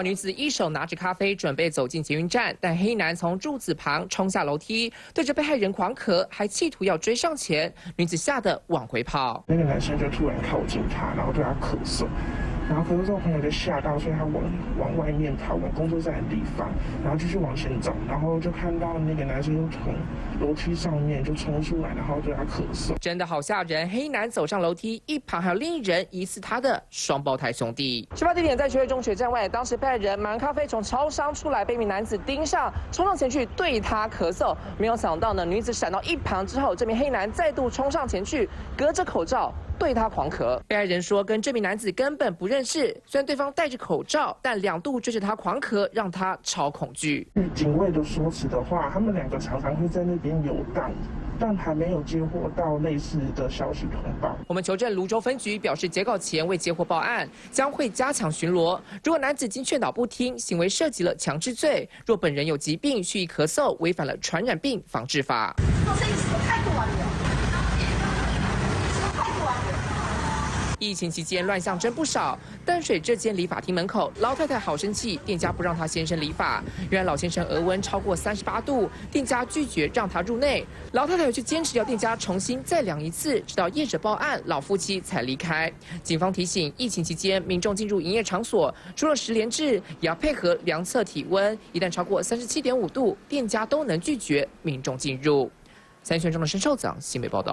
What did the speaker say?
女子一手拿着咖啡准备走进捷运站，但黑男从柱子旁冲下楼梯，对着被害人狂咳，还企图要追上前。女子吓得往回跑，那个男生就突然靠近她，然后对她咳嗽。然后咳嗽之后，朋友就吓到，所以他往外面跑，往工作站的地方，然后继续往前走，然后就看到那个男生又从楼梯上面就冲出来，然后对他咳嗽，真的好吓人。黑男走上楼梯，一旁还有另一人，疑似他的双胞胎兄弟。事发地点在学会中学站外，当时被害人买完咖啡从超商出来，被一名男子盯上，冲上前去对他咳嗽。没有想到呢，女子闪到一旁之后，这名黑男再度冲上前去，隔着口罩对他狂咳。被害人说跟这名男子根本不认识，虽然对方戴着口罩，但2度追着他狂咳，让他超恐惧。警卫的说辞的话，他们2个常常会在那边游荡，但还没有接获到类似的消息通报。我们求证泸州分局表示，截稿前未接获报案，将会加强巡逻。如果男子经劝导不听，行为涉及了强制罪；若本人有疾病，蓄意咳嗽，违反了传染病防治法。疫情期间乱象真不少。淡水这间理发厅门口，老太太好生气，店家不让她先生理发。原来老先生额温超过38度，店家拒绝让他入内。老太太却坚持要店家重新再量一次，直到业者报案，老夫妻才离开。警方提醒，疫情期间民众进入营业场所，除了实联制，也要配合量测体温，一旦超过37.5度，店家都能拒绝民众进入。三选中的申寿长新闻报道。